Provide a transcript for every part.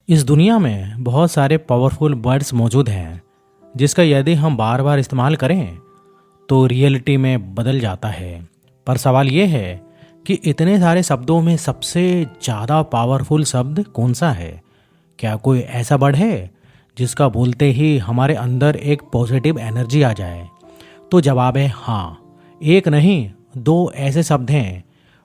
इस दुनिया में बहुत सारे पावरफुल वर्ड्स मौजूद हैं जिसका यदि हम बार बार इस्तेमाल करें तो रियलिटी में बदल जाता है। पर सवाल ये है कि इतने सारे शब्दों में सबसे ज़्यादा पावरफुल शब्द कौन सा है। क्या कोई ऐसा वर्ड है जिसका बोलते ही हमारे अंदर एक पॉजिटिव एनर्जी आ जाए? तो जवाब है हाँ। एक नहीं, दो ऐसे शब्द हैं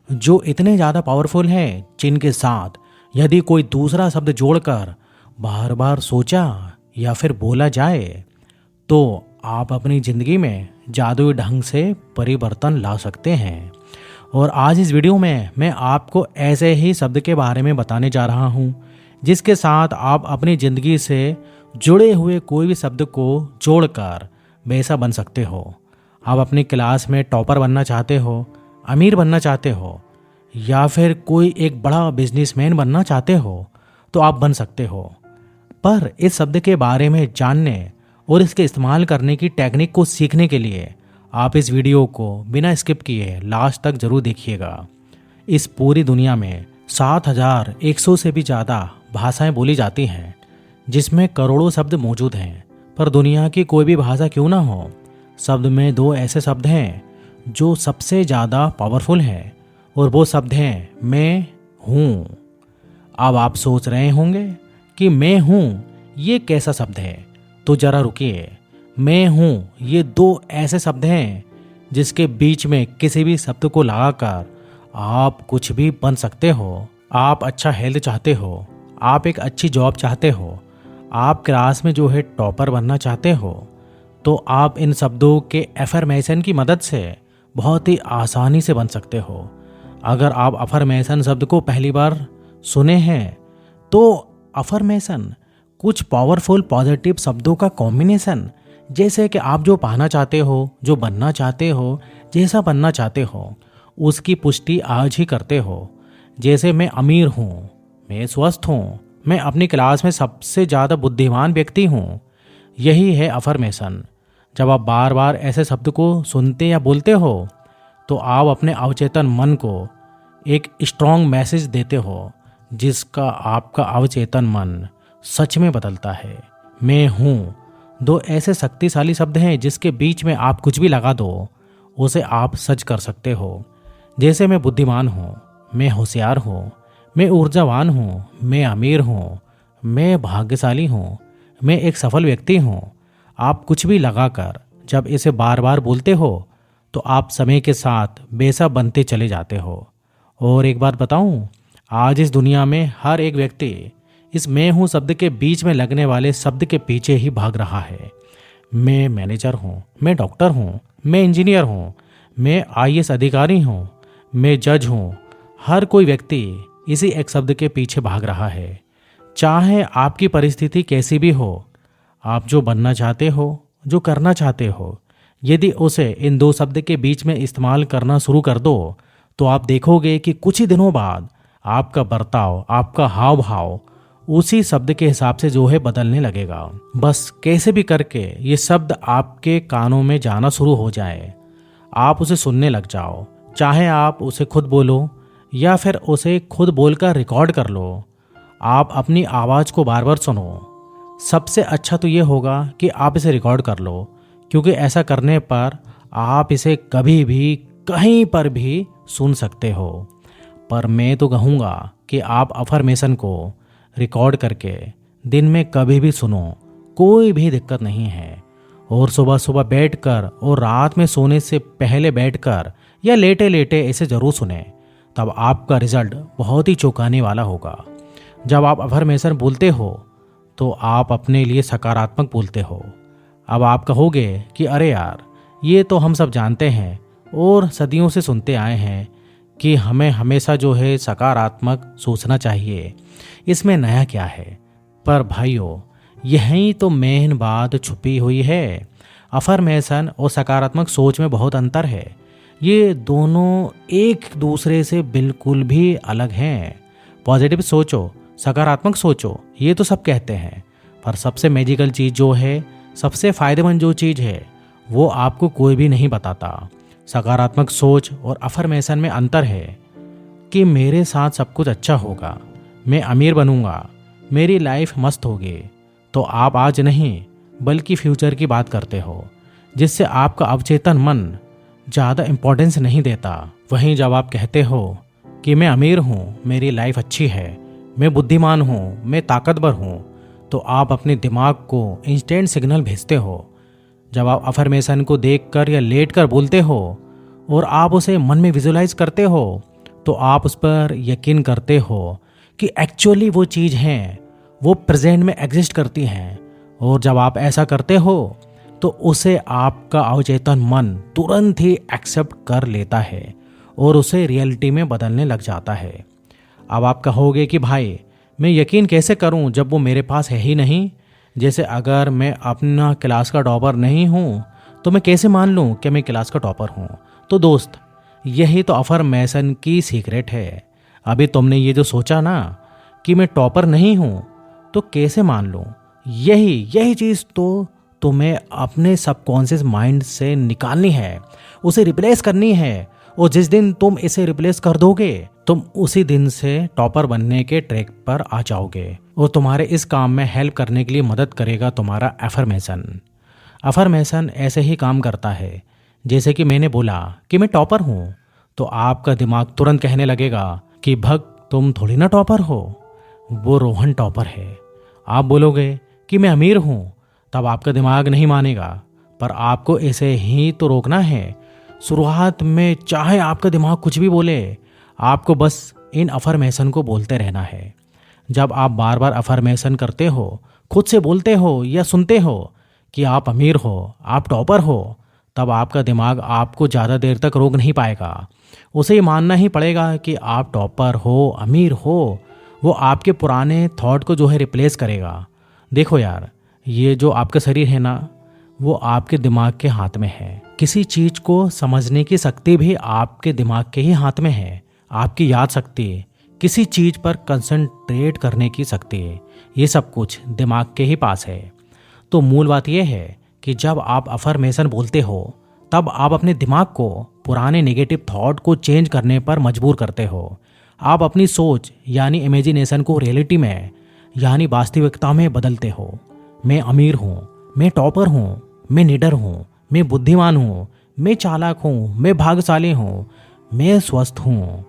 जो इतने ज़्यादा पावरफुल हैं जिनके साथ यदि कोई दूसरा शब्द जोड़कर बार बार सोचा या फिर बोला जाए तो आप अपनी ज़िंदगी में जादुई ढंग से परिवर्तन ला सकते हैं। और आज इस वीडियो में मैं आपको ऐसे ही शब्द के बारे में बताने जा रहा हूँ जिसके साथ आप अपनी ज़िंदगी से जुड़े हुए कोई भी शब्द को जोड़कर वैसा बन सकते हो। आप अपनी क्लास में टॉपर बनना चाहते हो, अमीर बनना चाहते हो या फिर कोई एक बड़ा बिजनेसमैन बनना चाहते हो तो आप बन सकते हो। पर इस शब्द के बारे में जानने और इसके इस्तेमाल करने की टेक्निक को सीखने के लिए आप इस वीडियो को बिना स्किप किए लास्ट तक जरूर देखिएगा। इस पूरी दुनिया में 7100 से भी ज़्यादा भाषाएं बोली जाती हैं जिसमें करोड़ों शब्द मौजूद हैं। पर दुनिया की कोई भी भाषा क्यों ना हो, शब्द में दो ऐसे शब्द हैं जो सबसे ज़्यादा पावरफुल हैं और वो शब्द हैं मैं हूँ। अब आप सोच रहे होंगे कि मैं हूँ ये कैसा शब्द है, तो जरा रुकिए। मैं हूँ ये दो ऐसे शब्द हैं जिसके बीच में किसी भी शब्द को लगाकर आप कुछ भी बन सकते हो। आप अच्छा हेल्थ चाहते हो, आप एक अच्छी जॉब चाहते हो, आप क्लास में जो है टॉपर बनना चाहते हो, तो आप इन शब्दों के एफर्मेशन की मदद से बहुत ही आसानी से बन सकते हो। अगर आप अफर्मेशन शब्द को पहली बार सुने हैं तो अफर्मेशन कुछ पावरफुल पॉजिटिव शब्दों का कॉम्बिनेशन, जैसे कि आप जो पाना चाहते हो, जो बनना चाहते हो, जैसा बनना चाहते हो उसकी पुष्टि आज ही करते हो। जैसे मैं अमीर हूँ, मैं स्वस्थ हूँ, मैं अपनी क्लास में सबसे ज़्यादा बुद्धिमान व्यक्ति हूँ। यही है अफर्मेशन। जब आप बार बार ऐसे शब्द को सुनते या बोलते हो तो आप अपने अवचेतन मन को एक स्ट्रॉन्ग मैसेज देते हो जिसका आपका अवचेतन मन सच में बदलता है। मैं हूँ दो ऐसे शक्तिशाली शब्द हैं जिसके बीच में आप कुछ भी लगा दो उसे आप सच कर सकते हो। जैसे मैं बुद्धिमान हूँ, मैं होशियार हूँ, मैं ऊर्जावान हूँ, मैं अमीर हूँ, मैं भाग्यशाली हूँ, मैं एक सफल व्यक्ति हूँ। आप कुछ भी लगाकर जब इसे बार बार बोलते हो तो आप समय के साथ वैसा बनते चले जाते हो। और एक बात बताऊं, आज इस दुनिया में हर एक व्यक्ति इस मैं हूँ शब्द के बीच में लगने वाले शब्द के पीछे ही भाग रहा है। मैं मैनेजर हूँ, मैं डॉक्टर हूँ, मैं इंजीनियर हूँ, मैं आईएएस अधिकारी हूँ, मैं जज हूँ। हर कोई व्यक्ति इसी एक शब्द के पीछे भाग रहा है। चाहे आपकी परिस्थिति कैसी भी हो, आप जो बनना चाहते हो, जो करना चाहते हो, यदि उसे इन दो शब्द के बीच में इस्तेमाल करना शुरू कर दो तो आप देखोगे कि कुछ ही दिनों बाद आपका बर्ताव, आपका हाव भाव उसी शब्द के हिसाब से जो है बदलने लगेगा। बस कैसे भी करके ये शब्द आपके कानों में जाना शुरू हो जाए, आप उसे सुनने लग जाओ। चाहे आप उसे खुद बोलो या फिर उसे खुद बोलकर रिकॉर्ड कर लो, आप अपनी आवाज़ को बार बार सुनो। सबसे अच्छा तो ये होगा कि आप इसे रिकॉर्ड कर लो, क्योंकि ऐसा करने पर आप इसे कभी भी कहीं पर भी सुन सकते हो। पर मैं तो कहूँगा कि आप अफर्मेशन को रिकॉर्ड करके दिन में कभी भी सुनो, कोई भी दिक्कत नहीं है। और सुबह सुबह बैठकर और रात में सोने से पहले बैठकर या लेटे लेटे इसे ज़रूर सुने, तब आपका रिजल्ट बहुत ही चौंकाने वाला होगा। जब आप अफर्मेशन बोलते हो तो आप अपने लिए सकारात्मक बोलते हो। अब आप कहोगे कि अरे यार, ये तो हम सब जानते हैं और सदियों से सुनते आए हैं कि हमें हमेशा जो है सकारात्मक सोचना चाहिए, इसमें नया क्या है। पर भाइयों, यही तो मेन बात छुपी हुई है। अफर्मेशन और सकारात्मक सोच में बहुत अंतर है। ये दोनों एक दूसरे से बिल्कुल भी अलग हैं। पॉजिटिव सोचो, सकारात्मक सोचो, ये तो सब कहते हैं, पर सबसे मैजिकल चीज़ जो है, सबसे फ़ायदेमंद जो चीज़ है, वो आपको कोई भी नहीं बताता। सकारात्मक सोच और अफर्मेशन में अंतर है कि मेरे साथ सब कुछ अच्छा होगा, मैं अमीर बनूंगा, मेरी लाइफ मस्त होगी, तो आप आज नहीं बल्कि फ्यूचर की बात करते हो, जिससे आपका अवचेतन मन ज़्यादा इम्पोर्टेंस नहीं देता। वहीं जब आप कहते हो कि मैं अमीर हूँ, मेरी लाइफ अच्छी है, मैं बुद्धिमान हूँ, मैं ताकतवर हूँ, तो आप अपने दिमाग को इंस्टेंट सिग्नल भेजते हो। जब आप अफर्मेशन को देखकर या लेटकर बोलते हो और आप उसे मन में विजुलाइज करते हो, तो आप उस पर यकीन करते हो कि एक्चुअली वो चीज़ हैं, वो प्रेजेंट में एग्जिस्ट करती हैं। और जब आप ऐसा करते हो तो उसे आपका अवचेतन मन तुरंत ही एक्सेप्ट कर लेता है और उसे रियलिटी में बदलने लग जाता है। अब आप कहोगे कि भाई मैं यकीन कैसे करूं जब वो मेरे पास है ही नहीं। जैसे अगर मैं अपना क्लास का टॉपर नहीं हूं तो मैं कैसे मान लूं कि मैं क्लास का टॉपर हूं। तो दोस्त, यही तो अफर्मेशन की सीक्रेट है। अभी तुमने ये जो सोचा ना कि मैं टॉपर नहीं हूं, तो कैसे मान लूं, यही चीज़ तो तुम्हें अपने सबकॉन्शियस माइंड से निकालनी है, उसे रिप्लेस करनी है। और जिस दिन तुम इसे रिप्लेस कर दोगे, तुम उसी दिन से टॉपर बनने के ट्रैक पर आ जाओगे। और तुम्हारे इस काम में हेल्प करने के लिए मदद करेगा तुम्हारा अफर्मेशन। अफर्मेशन ऐसे ही काम करता है, जैसे कि मैंने बोला कि मैं टॉपर हूँ, तो आपका दिमाग तुरंत कहने लगेगा कि भक्त तुम थोड़ी ना टॉपर हो, वो रोहन टॉपर है। आप बोलोगे कि मैं अमीर हूँ, तब आपका दिमाग नहीं मानेगा, पर आपको इसे ही तो रोकना है। शुरुआत में चाहे आपका दिमाग कुछ भी बोले, आपको बस इन अफर्मेशन को बोलते रहना है। जब आप बार बार अफर्मेशन करते हो, खुद से बोलते हो या सुनते हो कि आप अमीर हो, आप टॉपर हो, तब आपका दिमाग आपको ज़्यादा देर तक रोक नहीं पाएगा। उसे ये मानना ही पड़ेगा कि आप टॉपर हो, अमीर हो। वो आपके पुराने थॉट को जो है रिप्लेस करेगा। देखो यार, ये जो आपका शरीर है ना, वो आपके दिमाग के हाथ में है। किसी चीज़ को समझने की शक्ति भी आपके दिमाग के ही हाथ में है। आपकी याद शक्ति, किसी चीज़ पर कंसंट्रेट करने की शक्ति, ये सब कुछ दिमाग के ही पास है। तो मूल बात यह है कि जब आप अफर्मेशन बोलते हो, तब आप अपने दिमाग को पुराने नेगेटिव थॉट को चेंज करने पर मजबूर करते हो। आप अपनी सोच यानी इमेजिनेशन को रियलिटी में यानी वास्तविकता में बदलते हो। मैं अमीर हूँ, मैं टॉपर हूँ, मैं निडर हूँ, मैं बुद्धिमान हूँ, मैं चालाक हूँ, मैं भाग्यशाली हूँ, मैं स्वस्थ हूँ।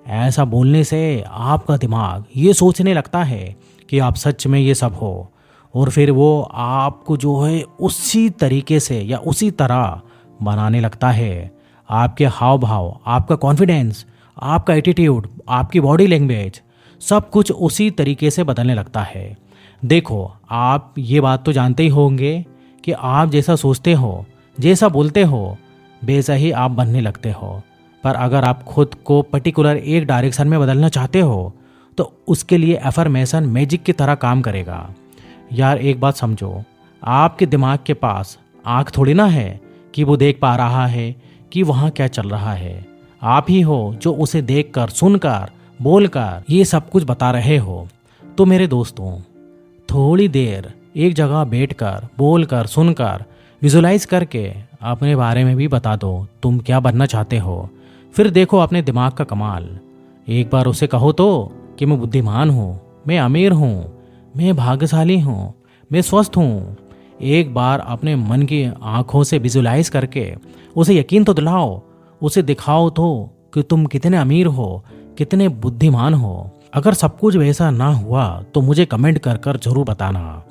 ऐसा बोलने से आपका दिमाग ये सोचने लगता है कि आप सच में ये सब हो, और फिर वो आपको जो है उसी तरीके से या उसी तरह बनाने लगता है। आपके हाव भाव, आपका कॉन्फिडेंस, आपका एटीट्यूड, आपकी बॉडी लैंग्वेज, सब कुछ उसी तरीके से बदलने लगता है। देखो, आप ये बात तो जानते ही होंगे कि आप जैसा सोचते हो, जैसा बोलते हो, वैसा ही आप बनने लगते हो। पर अगर आप खुद को पर्टिकुलर एक डायरेक्शन में बदलना चाहते हो, तो उसके लिए अफर्मेशन मैजिक की तरह काम करेगा। यार एक बात समझो, आपके दिमाग के पास आँख थोड़ी ना है कि वो देख पा रहा है कि वहाँ क्या चल रहा है। आप ही हो जो उसे देखकर, सुनकर, बोलकर ये सब कुछ बता रहे हो। तो मेरे दोस्तों, थोड़ी देर एक जगह बैठकर, बोलकर, सुनकर, विजुलाइज करके अपने बारे में भी बता दो तुम क्या बनना चाहते हो। फिर देखो अपने दिमाग का कमाल। एक बार उसे कहो तो कि मैं बुद्धिमान हूँ, मैं अमीर हूँ, मैं भाग्यशाली हूँ, मैं स्वस्थ हूँ। एक बार अपने मन की आंखों से विजुलाइज करके उसे यकीन तो दिलाओ, उसे दिखाओ तो कि तुम कितने अमीर हो, कितने बुद्धिमान हो। अगर सब कुछ वैसा ना हुआ तो मुझे कमेंट कर कर जरूर बताना।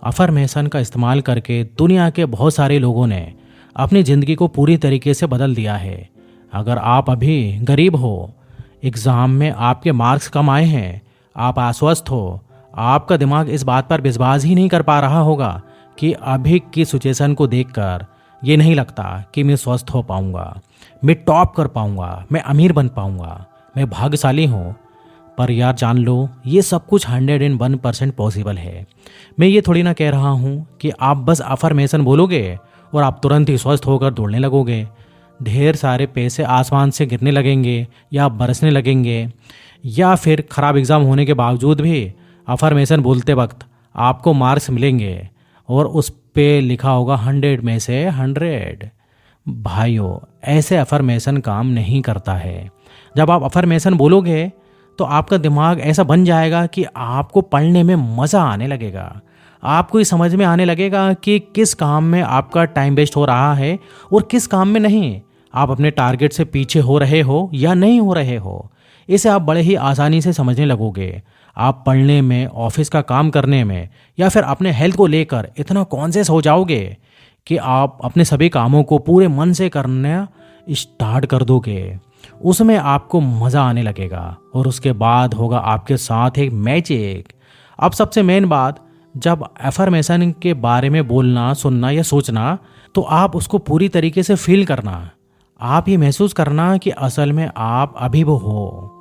अफर्मेशन का इस्तेमाल करके दुनिया के बहुत सारे लोगों ने अपनी ज़िंदगी को पूरी तरीके से बदल दिया है। अगर आप अभी गरीब हो, एग्ज़ाम में आपके मार्क्स कम आए हैं, आप अस्वस्थ हो, आपका दिमाग इस बात पर विश्वास ही नहीं कर पा रहा होगा कि अभी की सिचुएशन को देखकर ये नहीं लगता कि मैं स्वस्थ हो पाऊंगा, मैं टॉप कर पाऊंगा, मैं अमीर बन पाऊंगा, मैं भाग्यशाली हूँ। पर यार जान लो, ये सब कुछ 101% पॉसिबल है। मैं ये थोड़ी ना कह रहा हूँ कि आप बस अफर्मेशन बोलोगे और आप तुरंत ही स्वस्थ होकर दौड़ने लगोगे। ढेर सारे पैसे आसमान से गिरने लगेंगे या बरसने लगेंगे, या फिर ख़राब एग्ज़ाम होने के बावजूद भी अफर्मेशन बोलते वक्त आपको मार्क्स मिलेंगे और उस पे लिखा होगा 100 में से 100। भाइयों, ऐसे अफर्मेशन काम नहीं करता है। जब आप अफर्मेशन बोलोगे तो आपका दिमाग ऐसा बन जाएगा कि आपको पढ़ने में मज़ा आने लगेगा। आपको ये समझ में आने लगेगा कि किस काम में आपका टाइम वेस्ट हो रहा है और किस काम में नहीं। आप अपने टारगेट से पीछे हो रहे हो या नहीं हो रहे हो, इसे आप बड़े ही आसानी से समझने लगोगे। आप पढ़ने में, ऑफिस का काम करने में या फिर अपने हेल्थ को लेकर इतना कॉन्शियस हो जाओगे कि आप अपने सभी कामों को पूरे मन से करना स्टार्ट कर दोगे। उसमें आपको मज़ा आने लगेगा और उसके बाद होगा आपके साथ एक मैजिक। अब सबसे मेन बात, जब एफर्मेशन के बारे में बोलना, सुनना या सोचना, तो आप उसको पूरी तरीके से फील करना। आप ये महसूस करना कि असल में आप अभी वो हो।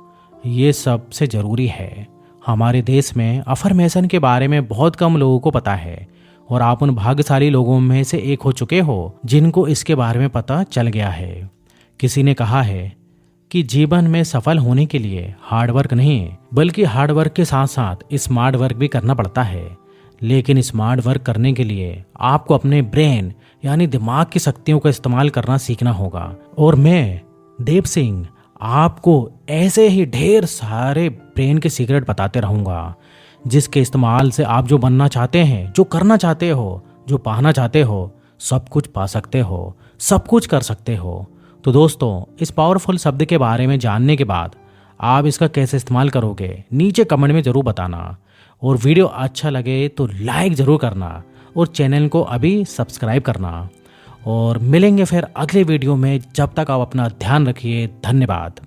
ये सबसे ज़रूरी है। हमारे देश में अफर्मेशन के बारे में बहुत कम लोगों को पता है और आप उन भाग्यशाली लोगों में से एक हो चुके हो जिनको इसके बारे में पता चल गया है। किसी ने कहा है कि जीवन में सफल होने के लिए हार्ड वर्क नहीं, बल्कि हार्ड वर्क के साथ साथ स्मार्ट वर्क भी करना पड़ता है। लेकिन स्मार्ट वर्क करने के लिए आपको अपने ब्रेन यानी दिमाग की शक्तियों का इस्तेमाल करना सीखना होगा। और मैं देव सिंह आपको ऐसे ही ढेर सारे ब्रेन के सीक्रेट बताते रहूँगा, जिसके इस्तेमाल से आप जो बनना चाहते हैं, जो करना चाहते हो, जो पाना चाहते हो, सब कुछ पा सकते हो, सब कुछ कर सकते हो। तो दोस्तों, इस पावरफुल शब्द के बारे में जानने के बाद आप इसका कैसे इस्तेमाल करोगे, नीचे कमेंट में ज़रूर बताना। और वीडियो अच्छा लगे तो लाइक ज़रूर करना और चैनल को अभी सब्सक्राइब करना। और मिलेंगे फिर अगले वीडियो में। जब तक आप अपना ध्यान रखिए। धन्यवाद।